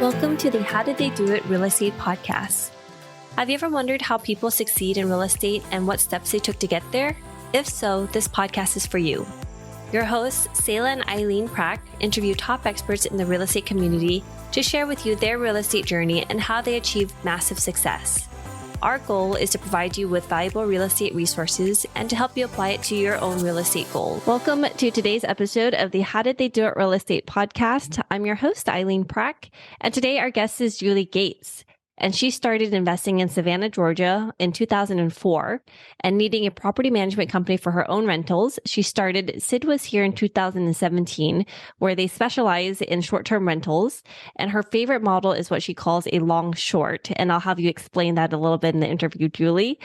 Welcome to the How Did They Do It Real Estate podcast. Have you ever wondered how people succeed in real estate and what steps they took to get there? If so, this podcast is for you. Your hosts, Selah and Eileen Prack, interview top experts in the real estate community to share with you their real estate journey and how they achieved massive success. Our goal is to provide you with valuable real estate resources and to help you apply it to your own real estate goals. Welcome to today's episode of the How Did They Do It Real Estate podcast. I'm your host, Eileen Prack, and today our guest is Julie Gates. And she started investing in Savannah, Georgia in 2004 and needing a property management company for her own rentals. She started Sid Was Here in 2017, where they specialize in short-term rentals. And her favorite model is what she calls a long short. And I'll have you explain that a little bit in the interview, Julie.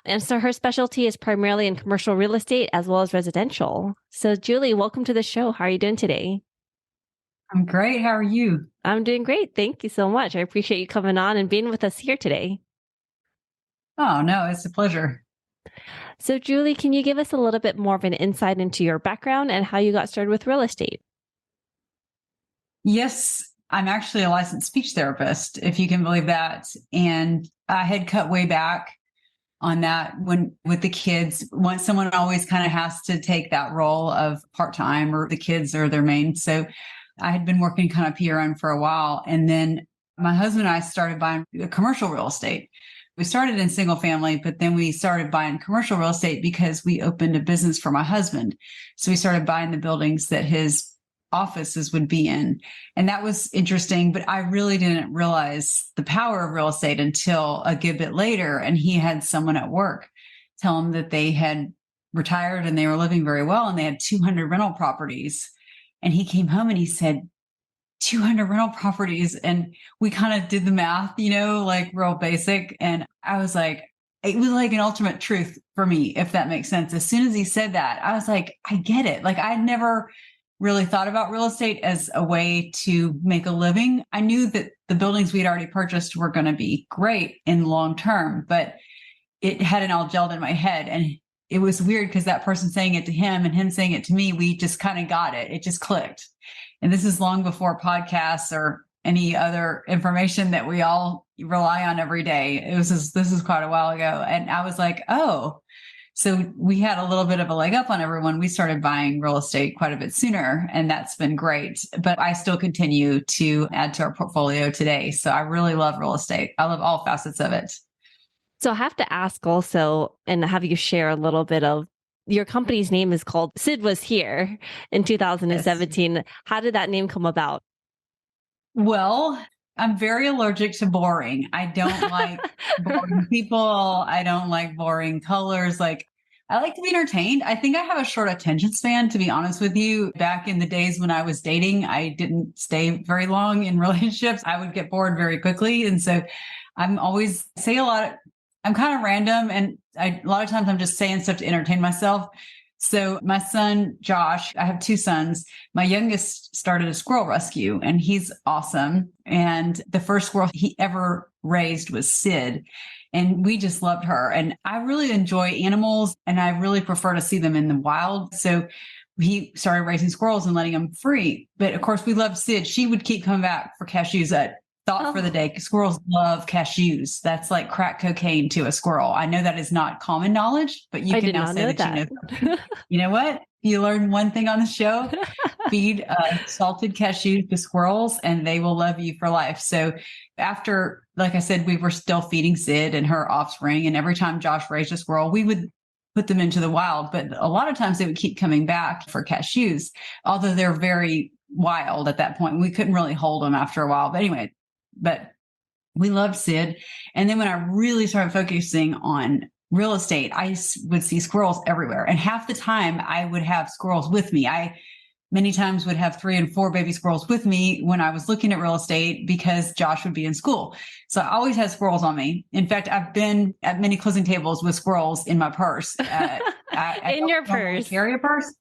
And so her specialty is primarily in commercial real estate as well as residential. So Julie, welcome to the show. How are you doing today? I'm great. How are you? I'm doing great. Thank you so much. I appreciate you coming on and being with us here today. Oh, no, it's a pleasure. So, Julie, can you give us a little bit more of an insight into your background and how you got started with real estate? Yes, I'm actually a licensed speech therapist, if you can believe that. And I had cut way back on that when with the kids. Once someone always kind of has to take that role of part-time, or the kids are their main. So I had been working kind of PRN for a while. And then my husband and I started buying commercial real estate. We started in single family, but then we started buying commercial real estate because we opened a business for my husband. So we started buying the buildings that his offices would be in. And that was interesting, but I really didn't realize the power of real estate until a good bit later. And he had someone at work tell him that they had retired and they were living very well and they had 200 rental properties. And he came home and he said, 200 rental properties. And we kind of did the math, like real basic. And I was like, it was like an ultimate truth for me, if that makes sense. As soon as he said that, I was like, I get it. Like I'd never really thought about real estate as a way to make a living. I knew that the buildings we'd already purchased were going to be great in long term, but it hadn't all gelled in my head. And it was weird because that person saying it to him and him saying it to me, we just kind of got it. It just clicked. And this is long before podcasts or any other information that we all rely on every day. This is quite a while ago. And I was like, oh, so we had a little bit of a leg up on everyone. We started buying real estate quite a bit sooner, and that's been great. But I still continue to add to our portfolio today. So I really love real estate. I love all facets of it. So I have to ask also, and have you share a little bit of your company's name is called Sid Was Here in 2017. Yes. How did that name come about? Well, I'm very allergic to boring. I don't like boring people. I don't like boring colors. Like I like to be entertained. I think I have a short attention span, to be honest with you. Back in the days when I was dating, I didn't stay very long in relationships. I would get bored very quickly. And so I'm always say a lot. I'm kind of random, and a lot of times I'm just saying stuff to entertain myself. So my son, Josh, I have two sons. My youngest started a squirrel rescue, and he's awesome. And the first squirrel he ever raised was Sid, and we just loved her. And I really enjoy animals, and I really prefer to see them in the wild. So he started raising squirrels and letting them free. But of course, we loved Sid. She would keep coming back for cashews at thought for the day. Squirrels love cashews. That's like crack cocaine to a squirrel. I know that is not common knowledge, but you can now say that you know. You know what? You learn one thing on the show: feed salted cashews to squirrels, and they will love you for life. So after, like I said, we were still feeding Sid and her offspring, and every time Josh raised a squirrel, we would put them into the wild. But a lot of times they would keep coming back for cashews, although they're very wild at that point. We couldn't really hold them after a while. But anyway. But we loved Sid. And then when I really started focusing on real estate, I would see squirrels everywhere. And half the time I would have squirrels with me. I many times would have 3 and 4 baby squirrels with me when I was looking at real estate because Josh would be in school. So I always had squirrels on me. In fact, I've been at many closing tables with squirrels in my purse. In your purse? Carry a purse?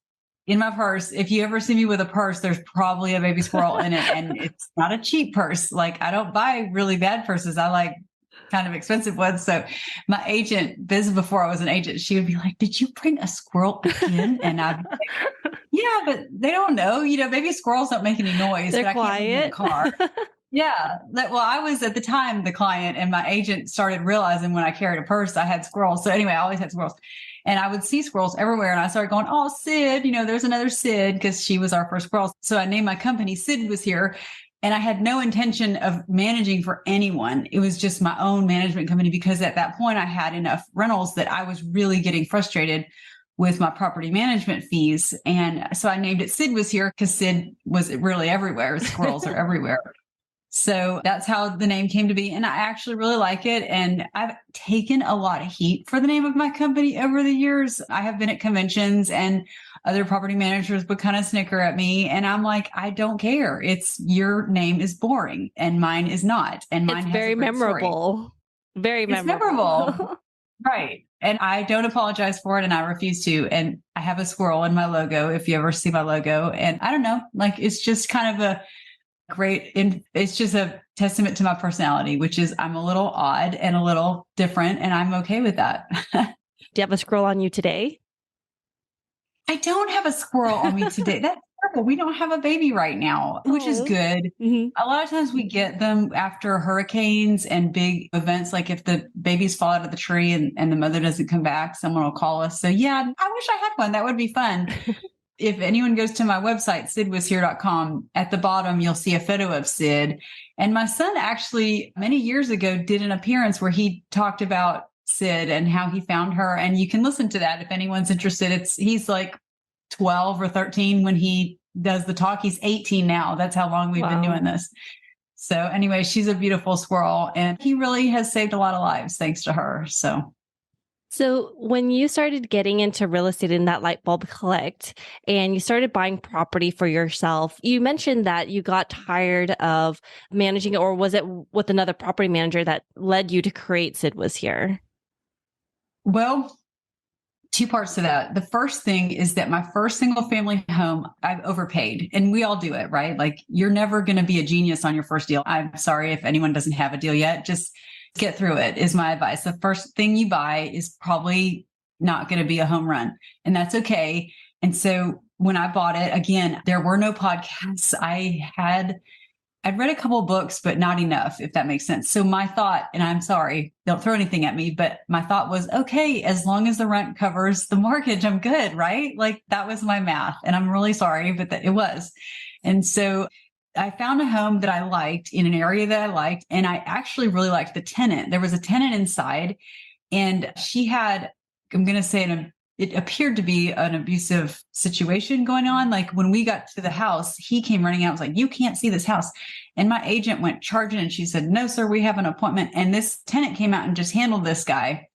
In my purse. If you ever see me with a purse, there's probably a baby squirrel in it. And it's not a cheap purse. Like I don't buy really bad purses. I like kind of expensive ones. So my agent, this is before I was an agent, she would be like, did you bring a squirrel again? And I'd be like, yeah, but they don't know, maybe squirrels don't make any noise, They're but I can't leave in the quiet. car. Yeah. I was at the time the client, and my agent started realizing when I carried a purse, I had squirrels. So anyway, I always had squirrels, and I would see squirrels everywhere. And I started going, oh, Sid, there's another Sid, because she was our first squirrel. So I named my company Sid Was Here. And I had no intention of managing for anyone. It was just my own management company, because at that point I had enough rentals that I was really getting frustrated with my property management fees. And so I named it Sid Was Here, because Sid was really everywhere. Squirrels are everywhere. So that's how the name came to be. And I actually really like it. And I've taken a lot of heat for the name of my company over the years. I have been at conventions, and other property managers would kind of snicker at me. And I'm like, I don't care. Your name is boring and mine is not. And mine It's very memorable. Very memorable. Right. And I don't apologize for it, and I refuse to. And I have a squirrel in my logo, if you ever see my logo. And I don't know, it's just kind of it's just a testament to my personality, which is I'm a little odd and a little different, and I'm okay with that. Do you have a squirrel on you today? I don't have a squirrel on me today. That's terrible. We don't have a baby right now, which is good. Mm-hmm. A lot of times we get them after hurricanes and big events. Like if the babies fall out of the tree and the mother doesn't come back, someone will call us. So yeah, I wish I had one. That would be fun. If anyone goes to my website, sidwashere.com, at the bottom, you'll see a photo of Sid. And my son actually many years ago did an appearance where he talked about Sid and how he found her. And you can listen to that if anyone's interested. He's like 12 or 13 when he does the talk. He's 18 now. That's how long we've been doing this. So anyway, she's a beautiful squirrel, and he really has saved a lot of lives thanks to her. So when you started getting into real estate and that light bulb clicked and you started buying property for yourself, you mentioned that you got tired of managing, or was it with another property manager that led you to create Sid Was Here? Well, two parts to that. The first thing is that my first single family home, I've overpaid, and we all do it, right? Like, you're never going to be a genius on your first deal. I'm sorry if anyone doesn't have a deal yet. Just get through it is my advice. The first thing you buy is probably not going to be a home run, and that's okay. And so when I bought it, again, there were no podcasts. I'd read a couple of books, but not enough, if that makes sense. So my thought, and I'm sorry, don't throw anything at me, but my thought was, okay, as long as the rent covers the mortgage, I'm good, right? Like, that was my math. And I'm really sorry, but it was. And so I found a home that I liked in an area that I liked. And I actually really liked the tenant. There was a tenant inside, and she had, I'm going to say, it appeared to be an abusive situation going on. Like, when we got to the house, he came running out, was like, you can't see this house. And my agent went charging, and she said, no, sir, we have an appointment. And this tenant came out and just handled this guy,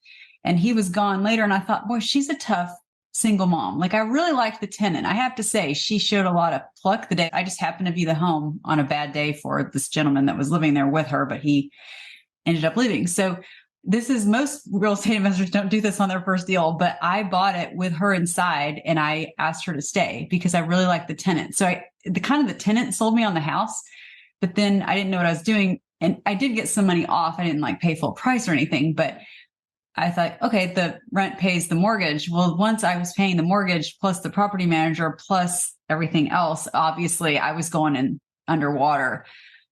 and he was gone later. And I thought, boy, she's a tough single mom. Like, I really liked the tenant. I have to say, she showed a lot of pluck the day. I just happened to be the home on a bad day for this gentleman that was living there with her, but he ended up leaving. So most real estate investors don't do this on their first deal, but I bought it with her inside, and I asked her to stay because I really liked the tenant. So the tenant sold me on the house, but then I didn't know what I was doing. And I did get some money off. I didn't pay full price or anything, but I thought, okay, the rent pays the mortgage. Well, once I was paying the mortgage plus the property manager plus everything else, obviously I was going in underwater.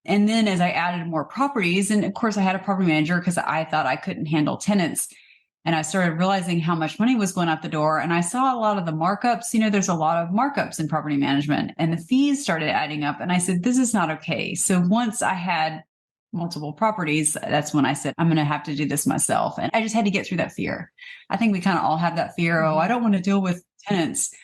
And then as I added more properties, and of course I had a property manager because I thought I couldn't handle tenants, and I started realizing how much money was going out the door. And I saw a lot of the markups. There's a lot of markups in property management, and the fees started adding up. And I said, this is not okay. So once I had multiple properties, that's when I said, I'm going to have to do this myself. And I just had to get through that fear. I think we kind of all have that fear. Oh, I don't want to deal with tenants.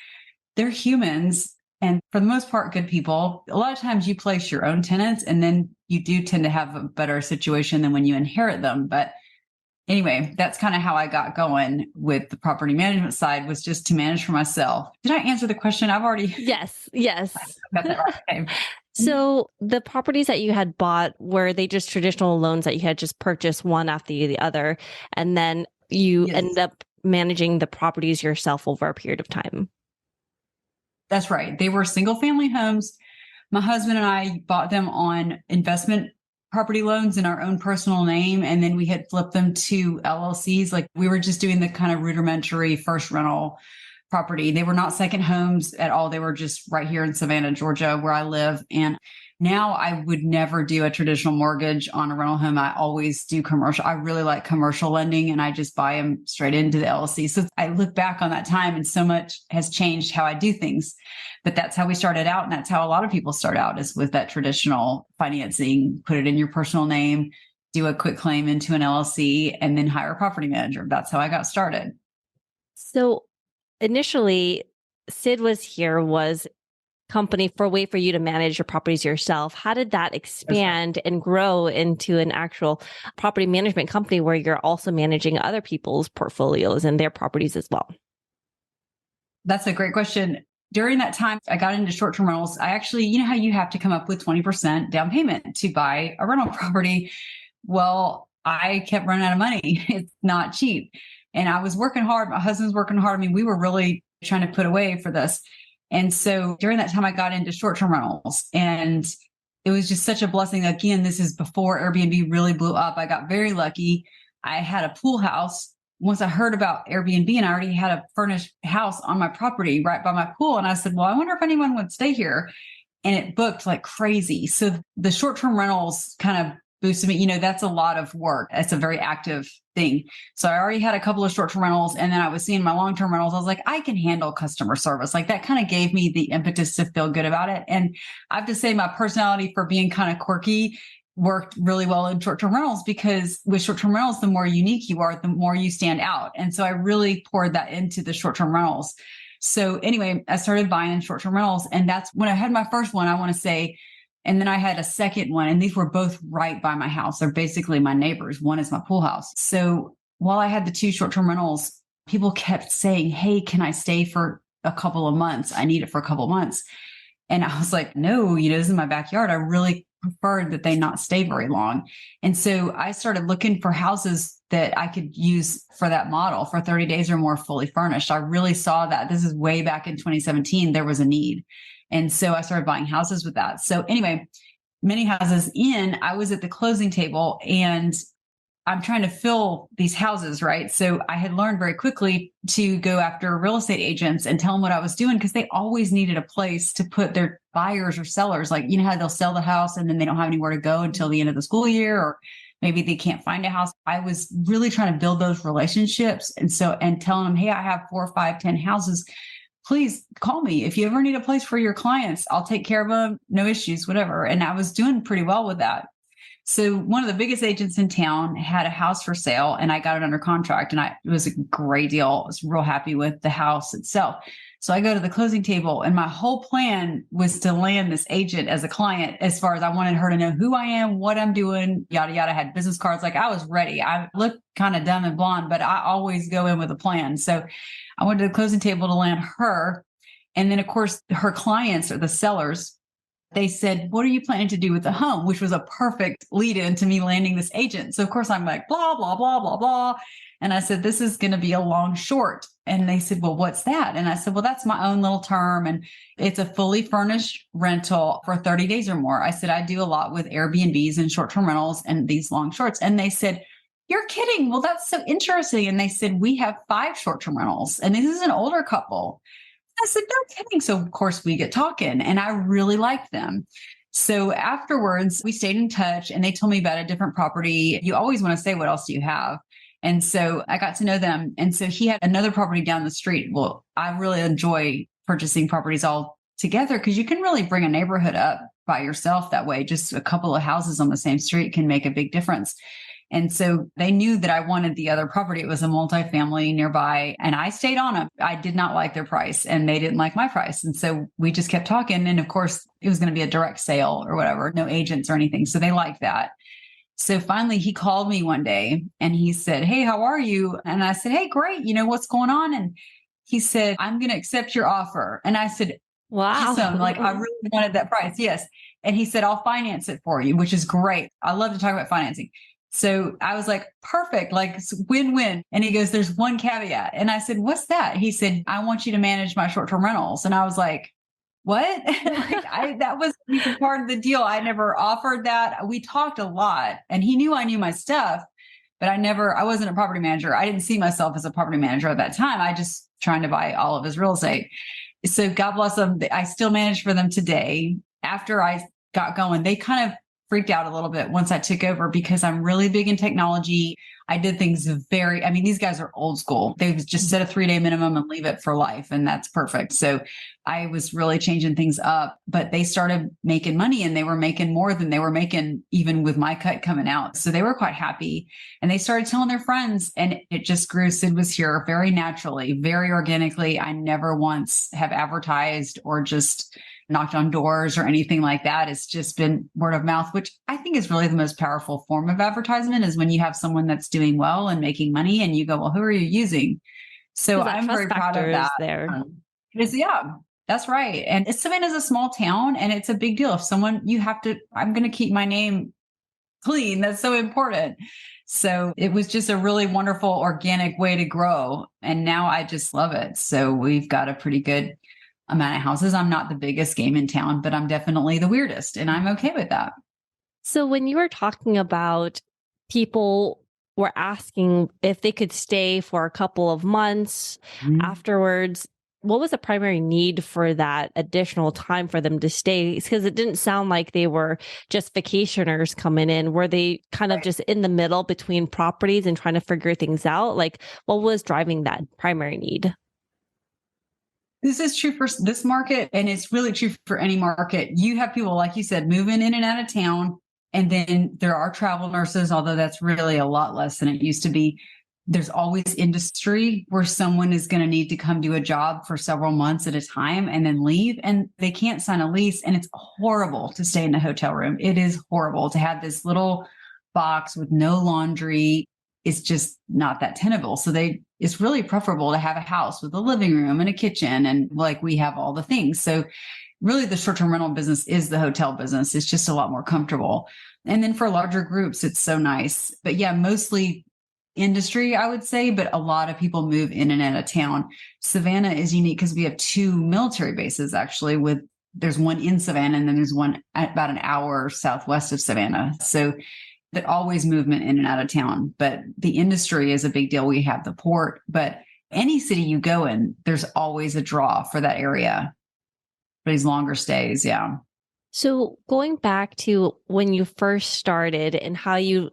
They're humans. And for the most part, good people. A lot of times you place your own tenants, and then you do tend to have a better situation than when you inherit them. But anyway, that's kind of how I got going with the property management side, was just to manage for myself. Did I answer the question? I've already. Yes. Got that right. Okay. So the properties that you had bought, were they just traditional loans that you had just purchased one after the other, and then you ended up managing the properties yourself over a period of time? That's right. They were single family homes. My husband and I bought them on investment property loans in our own personal name. And then we had flipped them to LLCs. Like we were just doing the kind of rudimentary first rental property. They were not second homes at all. They were just right here in Savannah, Georgia, where I live. And now I would never do a traditional mortgage on a rental home. I always do commercial. I really like commercial lending and I just buy them straight into the LLC. So I look back on that time and so much has changed how I do things. But that's how we started out. And that's how a lot of people start out is with that traditional financing, put it in your personal name, do a quick claim into an LLC, and then hire a property manager. That's how I got started. So initially, Sid Was Here was company for a way for you to manage your properties yourself. How did that expand and grow into an actual property management company where you're also managing other people's portfolios and their properties as well? That's a great question. During that time, I got into short-term rentals. I actually, you know how you have to come up with 20% down payment to buy a rental property? Well, I kept running out of money. It's not cheap. And I was working hard. My husband's working hard. I mean, we were really trying to put away for this. And so during that time, I got into short-term rentals and it was just such a blessing. Again, this is before Airbnb really blew up. I got very lucky. I had a pool house. Once I heard about Airbnb and I already had a furnished house on my property right by my pool. And I said, well, I wonder if anyone would stay here. And it booked like crazy. So the short-term rentals kind of boosted me. You know, that's a lot of work. It's a very active thing. So I already had a couple of short-term rentals and then I was seeing my long-term rentals. I was like, I can handle customer service. Like that kind of gave me the impetus to feel good about it. And I have to say my personality for being kind of quirky worked really well in short-term rentals because with short-term rentals, the more unique you are, the more you stand out. And so I really poured that into the short-term rentals. So anyway, I started buying short-term rentals and that's when I had my first one, I want to say. And then I had a second one, and these were both right by my house. They're basically my neighbors. One is my pool house. So while I had the two short-term rentals, people kept saying, hey, can I stay for a couple of months? I need it for a couple of months. And I was like, no, you know, this is my backyard. I really preferred that they not stay very long. And so I started looking for houses that I could use for that model for 30 days or more fully furnished. I really saw that. This is way back in 2017. There was a need. And so I started buying houses with that. So anyway, many houses in, I was at the closing table and I'm trying to fill these houses, right? So I had learned very quickly to go after real estate agents and tell them what I was doing because they always needed a place to put their buyers or sellers. Like, you know how they'll sell the house and then they don't have anywhere to go until the end of the school year, or maybe they can't find a house. I was really trying to build those relationships. And telling them, hey, I have 4, 5, 10 houses. Please call me. If you ever need a place for your clients, I'll take care of them. No issues, whatever. And I was doing pretty well with that. So one of the biggest agents in town had a house for sale and I got it under contract and it was a great deal. I was real happy with the house itself. So I go to the closing table and my whole plan was to land this agent as a client as far as I wanted her to know who I am, what I'm doing, yada, yada. I had business cards. Like I was ready. I look kind of dumb and blonde, but I always go in with a plan. So I went to the closing table to land her. And then of course her clients or the sellers, they said, what are you planning to do with the home? Which was a perfect lead in to me landing this agent. So of course I'm like, blah, blah, blah, blah, blah. And I said, this is going to be a long short. And they said, well, what's that? And I said, well, that's my own little term. And it's a fully furnished rental for 30 days or more. I said, I do a lot with Airbnbs and short-term rentals and these long shorts. And they said, you're kidding. Well, that's so interesting. And they said, we have 5 short-term rentals. And this is an older couple. I said, no kidding. So of course we get talking and I really liked them. So afterwards we stayed in touch and they told me about a different property. You always want to say, what else do you have? And so I got to know them. And so he had another property down the street. Well, I really enjoy purchasing properties all together because you can really bring a neighborhood up by yourself that way. Just a couple of houses on the same street can make a big difference. And so they knew that I wanted the other property. It was a multifamily nearby and I stayed on them. I did not like their price and they didn't like my price. And so we just kept talking. And of course it was going to be a direct sale or whatever, no agents or anything. So they liked that. So finally he called me one day and he said, hey, how are you? And I said, hey, great. You know, what's going on? And he said, I'm going to accept your offer. And I said, wow, awesome. Like I really wanted that price. Yes. And he said, I'll finance it for you, which is great. I love to talk about financing. So I was like, perfect, like win-win. And he goes, there's one caveat. And I said, what's that? He said, I want you to manage my short-term rentals. And I was like, what? That was even part of the deal. I never offered that. We talked a lot and he knew I knew my stuff, but I wasn't a property manager. I didn't see myself as a property manager at that time. I just trying to buy all of his real estate. So God bless them. I still manage for them today. After I got going, they kind of freaked out a little bit once I took over because I'm really big in technology. I did things these guys are old school. They just set a 3-day minimum and leave it for life. And that's perfect. So I was really changing things up, but they started making money and they were making more than they were making even with my cut coming out. So they were quite happy and they started telling their friends and it just grew. Sid Was Here very naturally, very organically. I never once have advertised or just knocked on doors or anything like that. It's just been word of mouth, which I think is really the most powerful form of advertisement is when you have someone that's doing well and making money and you go, well, who are you using? So I'm very proud of that. There. That's right. And Savannah's a small town and it's a big deal. If someone I'm going to keep my name clean. That's so important. So it was just a really wonderful organic way to grow. And now I just love it. So we've got a pretty good amount of houses. I'm not the biggest game in town, but I'm definitely the weirdest and I'm okay with that. So when you were talking about people were asking if they could stay for a couple of months afterwards, what was the primary need for that additional time for them to stay? Because it didn't sound like they were just vacationers coming in. Were they kind of just in the middle between properties and trying to figure things out? Like what was driving that primary need? This is true for this market, and it's really true for any market. You have people, like you said, moving in and out of town, and then there are travel nurses, although that's really a lot less than it used to be. There's always industry where someone is going to need to come do a job for several months at a time and then leave, and they can't sign a lease, and it's horrible to stay in a hotel room. It is horrible to have this little box with no laundry. It's just not that tenable. So it's really preferable to have a house with a living room and a kitchen and like we have all the things. So really the short-term rental business is the hotel business. It's just a lot more comfortable. And then for larger groups, it's so nice. But yeah, mostly industry, I would say, but a lot of people move in and out of town. Savannah is unique because we have 2 military bases actually there's one in Savannah and then there's one at about an hour southwest of Savannah. So that always movement in and out of town, but the industry is a big deal. We have the port, but any city you go in, there's always a draw for that area for these longer stays. Yeah. So going back to when you first started and how you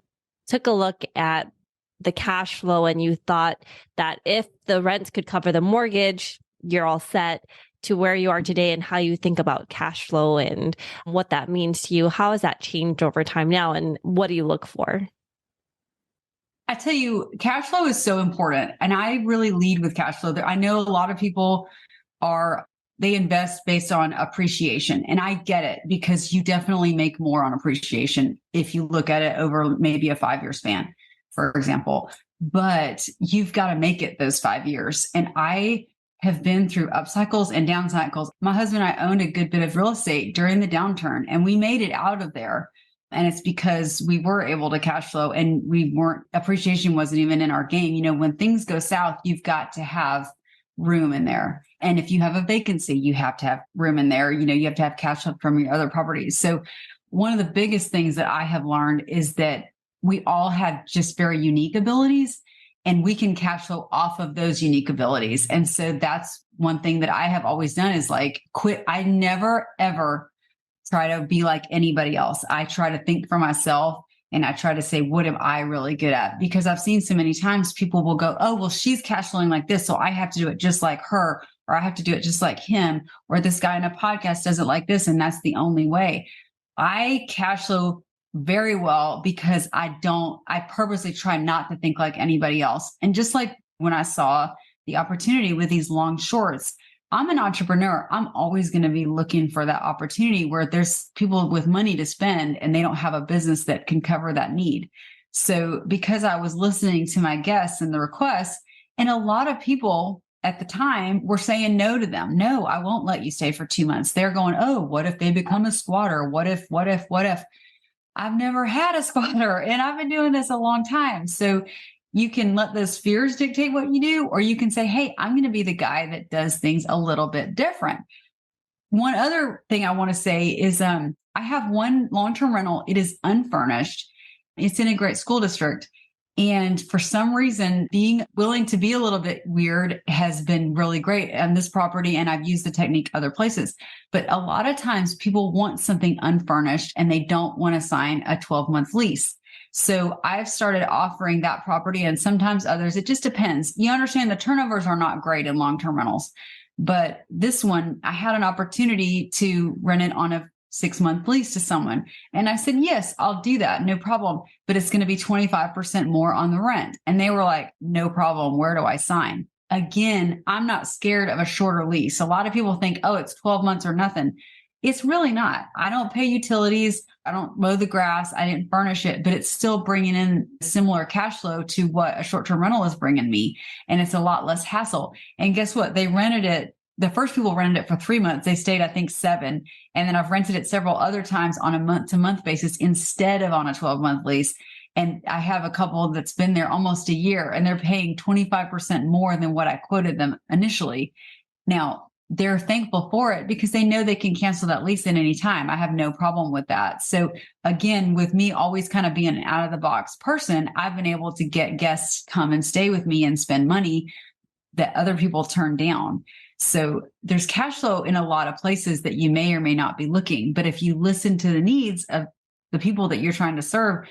took a look at the cash flow and you thought that if the rents could cover the mortgage, you're all set, to where you are today and how you think about cash flow and what that means to you. How has that changed over time now? And what do you look for? I tell you, cash flow is so important. And I really lead with cash flow. I know a lot of people they invest based on appreciation. And I get it because you definitely make more on appreciation if you look at it over maybe a 5-year span, for example. But you've got to make it those 5 years. And I have been through up cycles and down cycles. My husband and I owned a good bit of real estate during the downturn and we made it out of there. And it's because we were able to cash flow and appreciation wasn't even in our game. You know, when things go south, you've got to have room in there. And if you have a vacancy, you have to have room in there. You know, you have to have cash flow from your other properties. So one of the biggest things that I have learned is that we all have just very unique abilities. And we can cash flow off of those unique abilities. And so that's one thing that I have always done is like quit. I never, ever try to be like anybody else. I try to think for myself and I try to say, what am I really good at? Because I've seen so many times people will go, oh, well, she's cash flowing like this, so I have to do it just like her, or I have to do it just like him, or this guy in a podcast does it like this. And that's the only way. I cash flow very well because I purposely try not to think like anybody else. And just like when I saw the opportunity with these long shorts, I'm an entrepreneur. I'm always going to be looking for that opportunity where there's people with money to spend and they don't have a business that can cover that need. So because I was listening to my guests and the requests, and a lot of people at the time were saying no to them. No, I won't let you stay for 2 months. They're going, oh, what if they become a squatter? What if? I've never had a squatter and I've been doing this a long time. So you can let those fears dictate what you do, or you can say, hey, I'm going to be the guy that does things a little bit different. One other thing I want to say is I have one long-term rental. It is unfurnished. It's in a great school district. And for some reason, being willing to be a little bit weird has been really great on this property. And I've used the technique other places. But a lot of times people want something unfurnished and they don't want to sign a 12-month lease. So I've started offering that property and sometimes others. It just depends. You understand the turnovers are not great in long-term rentals. But this one, I had an opportunity to rent it on a 6-month lease to someone. And I said, yes, I'll do that. No problem. But it's going to be 25% more on the rent. And they were like, no problem. Where do I sign? Again, I'm not scared of a shorter lease. A lot of people think, oh, it's 12 months or nothing. It's really not. I don't pay utilities. I don't mow the grass. I didn't furnish it, but it's still bringing in similar cash flow to what a short-term rental is bringing me. And it's a lot less hassle. And guess what? They rented it. The first people rented it for 3 months. They stayed, I think, 7. And then I've rented it several other times on a month-to-month basis instead of on a 12-month lease. And I have a couple that's been there almost a year and they're paying 25% more than what I quoted them initially. Now, they're thankful for it because they know they can cancel that lease at any time. I have no problem with that. So again, with me always kind of being an out of the box person, I've been able to get guests come and stay with me and spend money that other people turn down. So there's cash flow in a lot of places that you may or may not be looking. But if you listen to the needs of the people that you're trying to serve,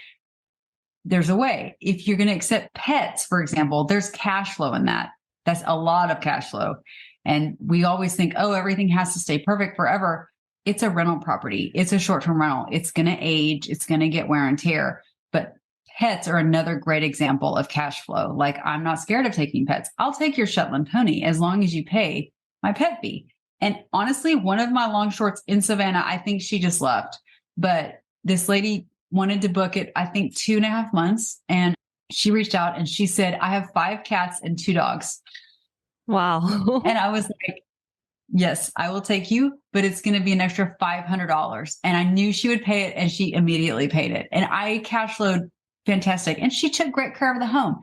there's a way. If you're going to accept pets, for example, there's cash flow in that. That's a lot of cash flow. And we always think, oh, everything has to stay perfect forever. It's a rental property. It's a short-term rental. It's going to age. It's going to get wear and tear. But pets are another great example of cash flow. Like, I'm not scared of taking pets. I'll take your Shetland pony as long as you pay my pet fee. And honestly, one of my long shorts in Savannah, I think she just left. But this lady wanted to book it, I think 2.5 months. And she reached out and she said, I have 5 cats and 2 dogs. Wow. And I was like, yes, I will take you, but it's going to be an extra $500. And I knew she would pay it and she immediately paid it. And I cash flowed fantastic. And she took great care of the home.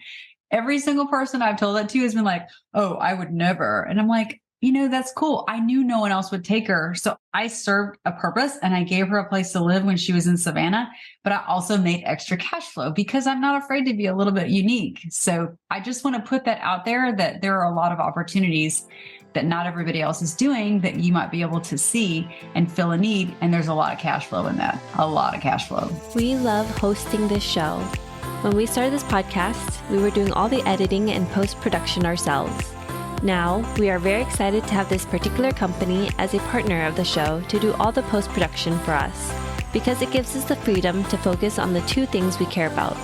Every single person I've told that to has been like, oh, I would never. And I'm like, that's cool. I knew no one else would take her. So I served a purpose and I gave her a place to live when she was in Savannah, but I also made extra cash flow because I'm not afraid to be a little bit unique. So I just want to put that out there that there are a lot of opportunities that not everybody else is doing that you might be able to see and fill a need. And there's a lot of cash flow in that, a lot of cash flow. We love hosting this show. When we started this podcast, we were doing all the editing and post-production ourselves. Now, we are very excited to have this particular company as a partner of the show to do all the post-production for us, because it gives us the freedom to focus on the 2 things we care about: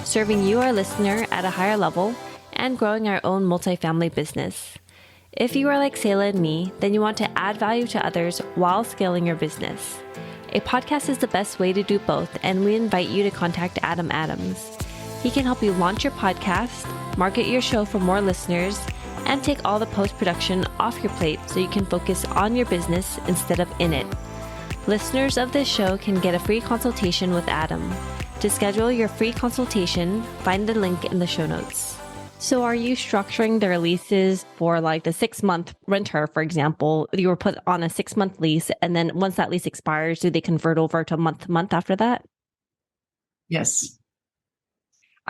serving you, our listener, at a higher level, and growing our own multifamily business. If you are like Sayla and me, then you want to add value to others while scaling your business. A podcast is the best way to do both, and we invite you to contact Adam Adams. He can help you launch your podcast, market your show for more listeners, and take all the post-production off your plate so you can focus on your business instead of in it. Listeners of this show can get a free consultation with Adam. To schedule your free consultation, find the link in the show notes. So are you structuring their leases for like the 6-month renter, for example? You were put on a 6-month lease, and then once that lease expires, do they convert over to month after that? Yes.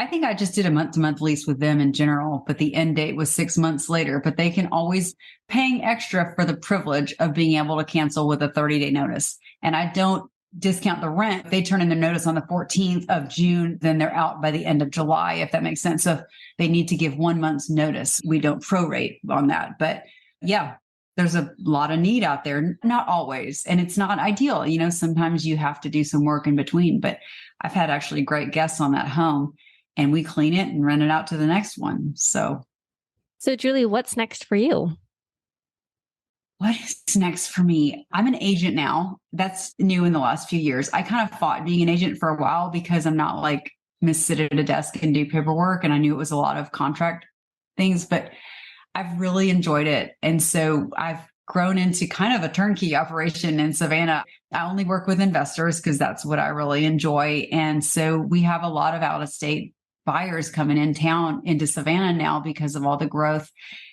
I think I just did a month-to-month lease with them in general, but the end date was 6 months later. But they can always paying extra for the privilege of being able to cancel with a 30-day notice. And I don't discount the rent. If they turn in their notice on the 14th of June, then they're out by the end of July, if that makes sense. So if they need to give 1 month's notice, we don't prorate on that. But yeah, there's a lot of need out there. Not always. And it's not ideal. Sometimes you have to do some work in between. But I've had actually great guests on that home. And we clean it and rent it out to the next one. So Julie, what's next for you? What is next for me? I'm an agent now. That's new in the last few years. I kind of fought being an agent for a while because I'm not like Miss sit at a desk and do paperwork. And I knew it was a lot of contract things, but I've really enjoyed it. And so I've grown into kind of a turnkey operation in Savannah. I only work with investors because that's what I really enjoy. And so we have a lot of out-of-state buyers coming in town into Savannah now because of all the growth.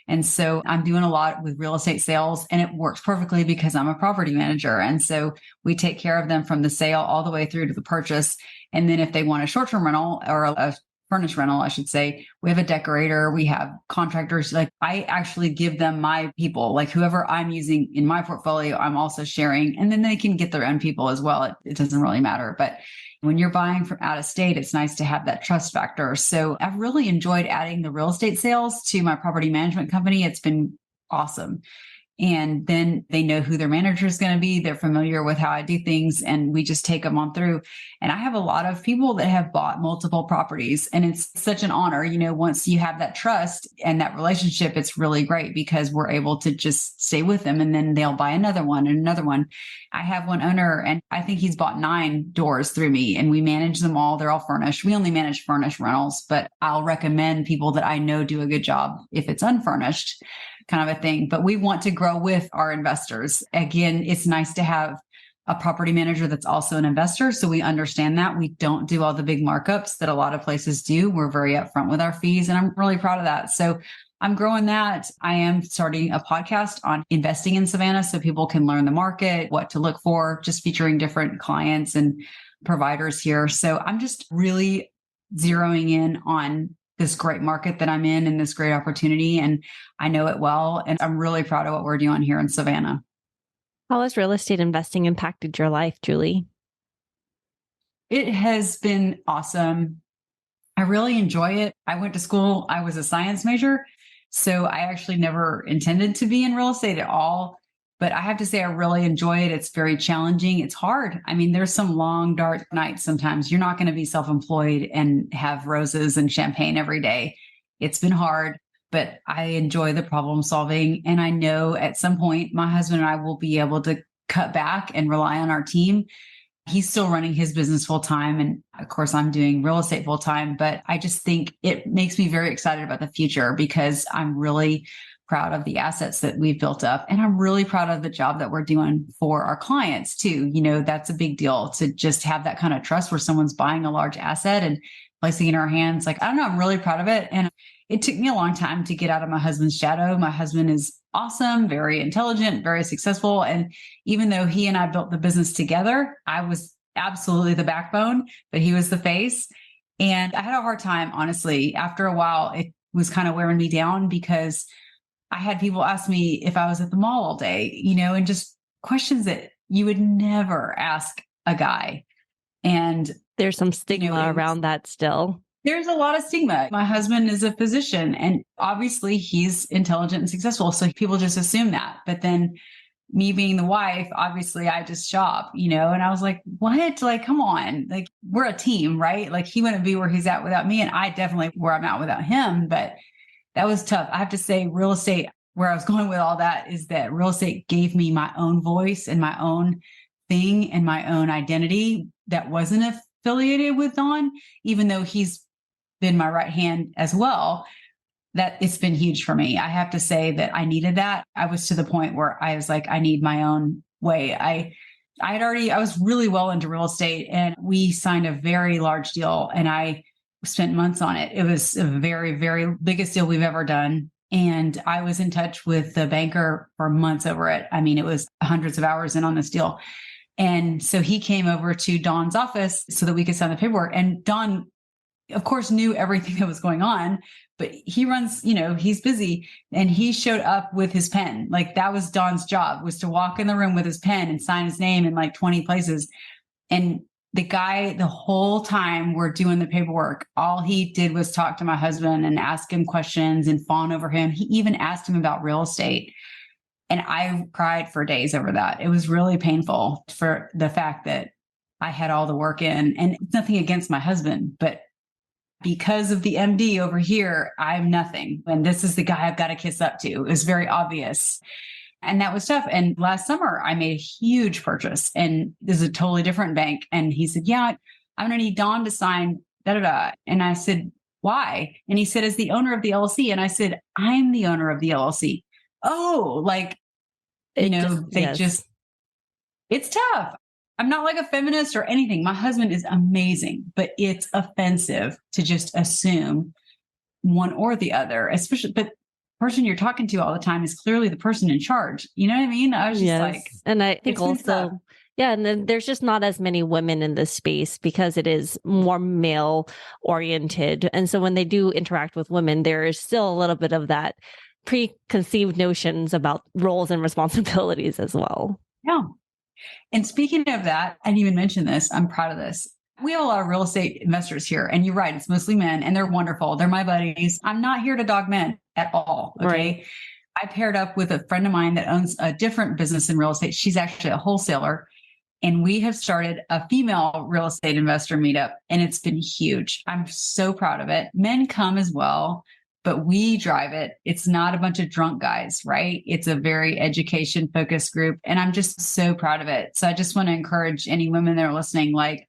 And so I'm doing a lot with real estate sales, and it works perfectly because I'm a property manager. And so we take care of them from the sale all the way through to the purchase. And then if they want a short-term rental or a furnished rental, I should say, we have a decorator, we have contractors. Like I actually give them my people, like whoever I'm using in my portfolio, I'm also sharing, and then they can get their own people as well. It doesn't really matter. But when you're buying from out of state, it's nice to have that trust factor. So I've really enjoyed adding the real estate sales to my property management company. It's been awesome. And then they know who their manager is going to be. They're familiar with how I do things, and we just take them on through. And I have a lot of people that have bought multiple properties, and it's such an honor. Once you have that trust and that relationship, it's really great because we're able to just stay with them, and then they'll buy another one and another one. I have one owner, and I think he's bought 9 doors through me, and we manage them all. They're all furnished. We only manage furnished rentals, but I'll recommend people that I know do a good job if it's unfurnished, kind of a thing. But we want to grow with our investors. Again, it's nice to have a property manager that's also an investor. So we understand that we don't do all the big markups that a lot of places do. We're very upfront with our fees, and I'm really proud of that. So I'm growing that. I am starting a podcast on investing in Savannah so people can learn the market, what to look for, just featuring different clients and providers here. So I'm just really zeroing in on this great market that I'm in and this great opportunity. And I know it well. And I'm really proud of what we're doing here in Savannah. How has real estate investing impacted your life, Julie? It has been awesome. I really enjoy it. I went to school. I was a science major. So I actually never intended to be in real estate at all. But I have to say, I really enjoy it. It's very challenging. It's hard. I mean, there's some long, dark nights sometimes. You're not going to be self-employed and have roses and champagne every day. It's been hard, but I enjoy the problem solving. And I know at some point, my husband and I will be able to cut back and rely on our team. He's still running his business full time. And of course, I'm doing real estate full time. But I just think it makes me very excited about the future because I'm really proud of the assets that we've built up. And I'm really proud of the job that we're doing for our clients too. That's a big deal to just have that kind of trust where someone's buying a large asset and placing it in our hands. Like, I don't know, I'm really proud of it. And it took me a long time to get out of my husband's shadow. My husband is awesome, very intelligent, very successful. And even though he and I built the business together, I was absolutely the backbone, but he was the face. And I had a hard time, honestly. After a while, it was kind of wearing me down because I had people ask me if I was at the mall all day, and just questions that you would never ask a guy. And there's some stigma around that still. There's a lot of stigma. My husband is a physician, and obviously he's intelligent and successful. So people just assume that. But then me being the wife, obviously I just shop, and I was like, what? Like, come on. Like, we're a team, right? Like, he wouldn't be where he's at without me. And I definitely where I'm at without him. But that was tough. I have to say, real estate, where I was going with all that is that real estate gave me my own voice and my own thing and my own identity that wasn't affiliated with Don, even though he's been my right hand as well. That it's been huge for me. I have to say that I needed that. I was to the point where I was like, I need my own way. I was really well into real estate, and we signed a very large deal, and I spent months on it. It was a very, very biggest deal we've ever done. And I was in touch with the banker for months over it. I mean, it was hundreds of hours in on this deal. And so he came over to Don's office so that we could sign the paperwork. And Don, of course, knew everything that was going on, but he runs, he's busy, and he showed up with his pen. Like, that was Don's job, was to walk in the room with his pen and sign his name in like 20 places. And the guy, the whole time we're doing the paperwork, all he did was talk to my husband and ask him questions and fawn over him. He even asked him about real estate. And I cried for days over that. It was really painful for the fact that I had all the work in, and it's nothing against my husband, but because of the MD over here, I'm nothing. And this is the guy I've got to kiss up to. It was very obvious. And that was tough. And last summer, I made a huge purchase, and this is a totally different bank. And he said, yeah, I'm going to need Don to sign da-da-da. And I said, why? And he said, as the owner of the LLC. And I said, I'm the owner of the LLC. Oh, like, it's tough. I'm not like a feminist or anything. My husband is amazing, but it's offensive to just assume one or the other, especially, but the person you're talking to all the time is clearly the person in charge. You know what I mean? I was just like, Yes. And I think it's messed up. also, yeah, and then there's just not as many women in this space because it is more male oriented. And so when they do interact with women, there is still a little bit of that preconceived notions about roles and responsibilities as well. Yeah. And speaking of that, I didn't even mention this. I'm proud of this. We have a lot of real estate investors here. And you're right, it's mostly men and they're wonderful. They're my buddies. I'm not here to dog men at all. Okay. Right. I paired up with a friend of mine that owns a different business in real estate. She's actually a wholesaler. And we have started a female real estate investor meetup, and it's been huge. I'm so proud of it. Men come as well, but we drive it. It's not a bunch of drunk guys, right? It's a very education focused group. And I'm just so proud of it. So I just want to encourage any women that are listening, like,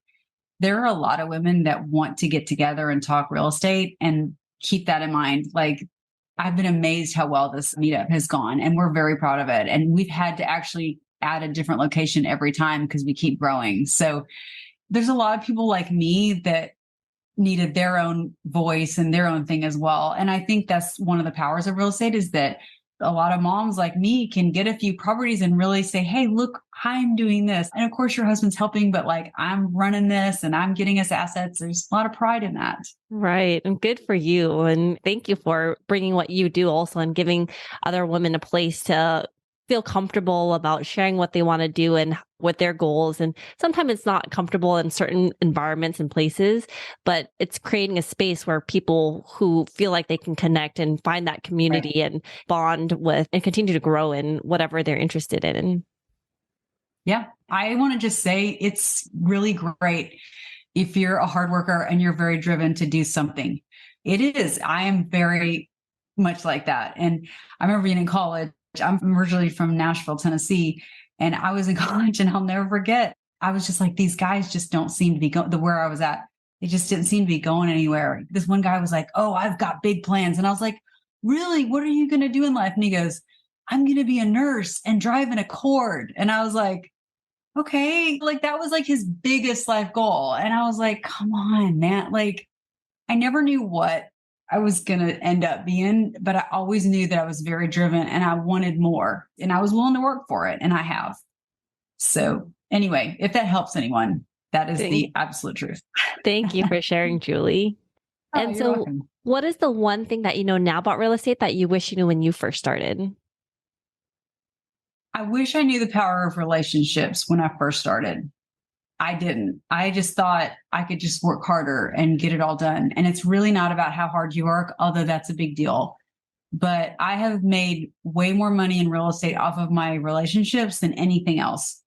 there are a lot of women that want to get together and talk real estate, and keep that in mind. Like, I've been amazed how well this meetup has gone, and we're very proud of it. And we've had to actually add a different location every time because we keep growing. So there's a lot of people like me that needed their own voice and their own thing as well. And I think that's one of the powers of real estate, is that a lot of moms like me can get a few properties and really say, hey, look, I'm doing this. And of course your husband's helping, but like, I'm running this and I'm getting us assets. There's a lot of pride in that. Right. And good for you. And thank you for bringing what you do also and giving other women a place to feel comfortable about sharing what they want to do and what their goals. And sometimes it's not comfortable in certain environments and places, but it's creating a space where people who feel like they can connect and find that community Right. and bond with and continue to grow in whatever they're interested in. Yeah. I want to just say it's really great if you're a hard worker and you're very driven to do something. It is. I am very much like that. And I remember being in college. I'm originally from Nashville, Tennessee, and I was in college, and I'll never forget. I was just like, these guys just don't seem to be going where I was at. They just didn't seem to be going anywhere. This one guy was like, oh, I've got big plans. And I was like, really? What are you going to do in life? And he goes, I'm going to be a nurse and drive an Accord. And I was like, okay, like that was like his biggest life goal. And I was like, come on, man. Like, I never knew what I was going to end up being, but I always knew that I was very driven and I wanted more, and I was willing to work for it. And I have. So anyway, if that helps anyone, that is the absolute truth. Thank you for sharing, Julie. Oh, And you're so welcome. what is the one thing that you know now about real estate that you wish you knew when you first started? I wish I knew the power of relationships when I first started. I didn't. I just thought I could just work harder and get it all done. And it's really not about how hard you work, although that's a big deal. But I have made way more money in real estate off of my relationships than anything else.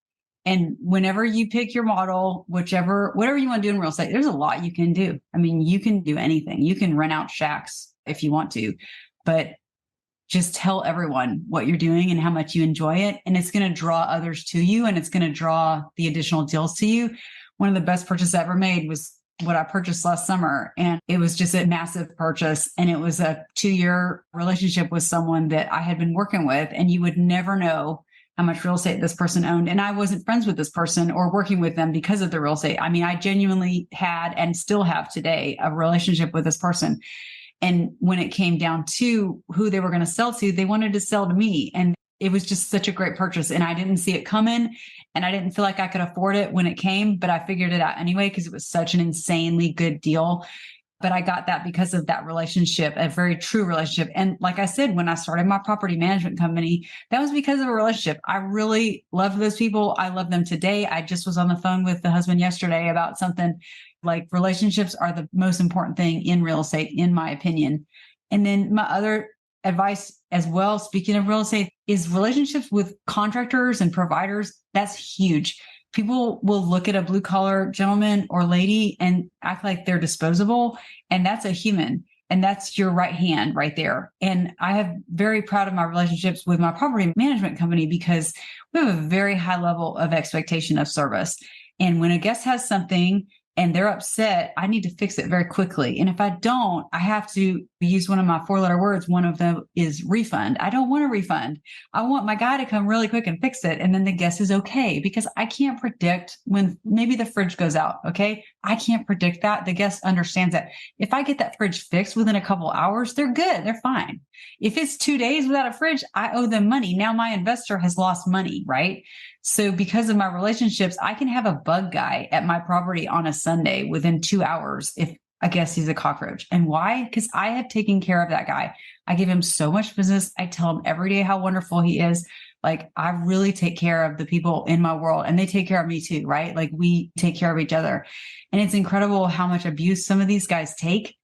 And whenever you pick your model, whatever you want to do in real estate, there's a lot you can do. I mean, you can do anything. You can rent out shacks if you want to, but just tell everyone what you're doing and how much you enjoy it. And it's going to draw others to you, and it's going to draw the additional deals to you. One of the best purchases I ever made was what I purchased last summer. And it was just a massive purchase. And it was a 2-year relationship with someone that I had been working with. And you would never know how much real estate this person owned. And I wasn't friends with this person or working with them because of the real estate. I mean, I genuinely had and still have today a relationship with this person. And when it came down to who they were going to sell to, they wanted to sell to me. And it was just such a great purchase. And I didn't see it coming, and I didn't feel like I could afford it when it came, but I figured it out anyway, because it was such an insanely good deal. But I got that because of that relationship, a very true relationship. And like I said, when I started my property management company, that was because of a relationship. I really loved those people. I love them today. I just was on the phone with the husband yesterday about something. Like, relationships are the most important thing in real estate, in my opinion. And then my other advice as well, speaking of real estate, is relationships with contractors and providers. That's huge. People will look at a blue collar gentleman or lady and act like they're disposable. And that's a human. And that's your right hand right there. And I am very proud of my relationships with my property management company, because we have a very high level of expectation of service. And when a guest has something and they're upset, I need to fix it very quickly. And if I don't, I have to use one of my 4-letter words. One of them is refund. I don't want a refund. I want my guy to come really quick and fix it. And then the guest is okay, because I can't predict when maybe the fridge goes out. Okay. I can't predict that. The guest understands that. If I get that fridge fixed within a couple hours, they're good. They're fine. If it's 2 days without a fridge, I owe them money. Now my investor has lost money, right? So because of my relationships, I can have a bug guy at my property on a Sunday within 2 hours if I guess he's a cockroach. And why? Because I have taken care of that guy. I give him so much business. I tell him every day how wonderful he is. Like, I really take care of the people in my world, and they take care of me too, right? Like, we take care of each other. And it's incredible how much abuse some of these guys take.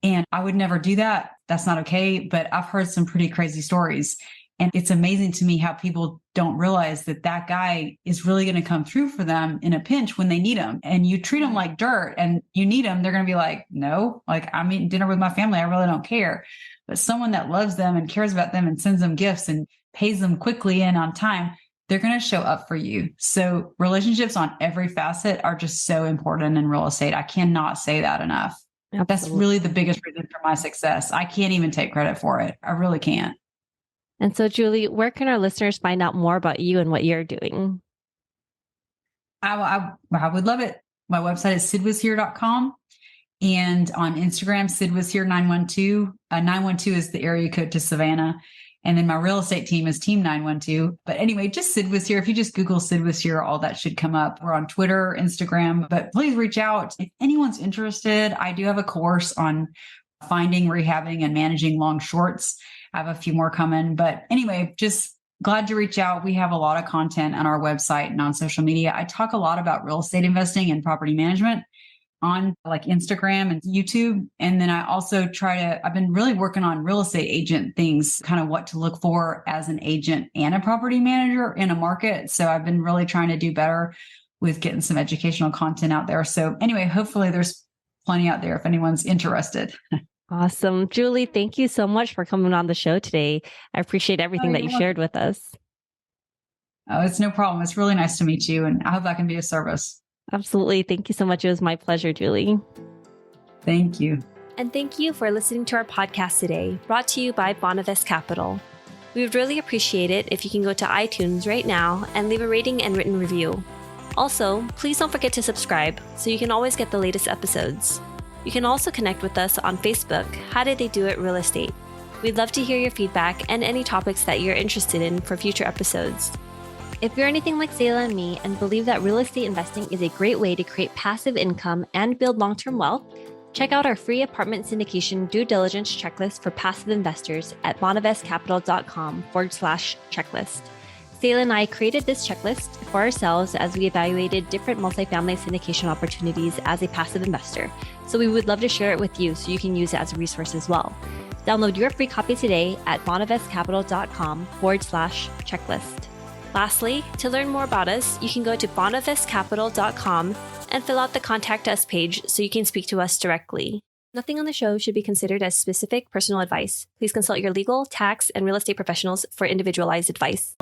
And I would never do that. That's not okay. But I've heard some pretty crazy stories. And it's amazing to me how people don't realize that that guy is really going to come through for them in a pinch when they need him. And you treat them like dirt and you need them, they're going to be like, no, like, I'm eating dinner with my family. I really don't care. But someone that loves them and cares about them and sends them gifts and pays them quickly and on time, they're going to show up for you. So relationships on every facet are just so important in real estate. I cannot say that enough. Absolutely. That's really the biggest reason for my success. I can't even take credit for it. I really can't. And so, Julie, where can our listeners find out more about you and what you're doing? I would love it. My website is sidwashere.com. And on Instagram, Sid Was Here 912. 912 is the area code to Savannah. And then my real estate team is Team 912. But anyway, just Sid Was Here. If you just Google Sid Was Here, all that should come up. We're on Twitter, Instagram, but please reach out. If anyone's interested, I do have a course on finding, rehabbing, and managing long shorts. I have a few more coming. But anyway, just glad to reach out. We have a lot of content on our website and on social media. I talk a lot about real estate investing and property management on like Instagram and YouTube. And then I also I've been really working on real estate agent things, kind of what to look for as an agent and a property manager in a market. So I've been really trying to do better with getting some educational content out there. So anyway, hopefully there's plenty out there if anyone's interested. Awesome. Julie, thank you so much for coming on the show today. I appreciate everything that you shared with us. Oh, it's no problem. It's really nice to meet you. And I hope I can be of service. Absolutely. Thank you so much. It was my pleasure, Julie. Thank you. And thank you for listening to our podcast today, brought to you by Bonavest Capital. We would really appreciate it if you can go to iTunes right now and leave a rating and written review. Also, please don't forget to subscribe so you can always get the latest episodes. You can also connect with us on Facebook, How Did They Do It Real Estate. We'd love to hear your feedback and any topics that you're interested in for future episodes. If you're anything like Sayla and me and believe that real estate investing is a great way to create passive income and build long-term wealth, check out our free apartment syndication due diligence checklist for passive investors at bonavestcapital.com/checklist. Sayla and I created this checklist for ourselves as we evaluated different multifamily syndication opportunities as a passive investor. So we would love to share it with you so you can use it as a resource as well. Download your free copy today at bonavestcapital.com/checklist. Lastly, to learn more about us, you can go to bonavestcapital.com and fill out the Contact Us page so you can speak to us directly. Nothing on the show should be considered as specific personal advice. Please consult your legal, tax, and real estate professionals for individualized advice.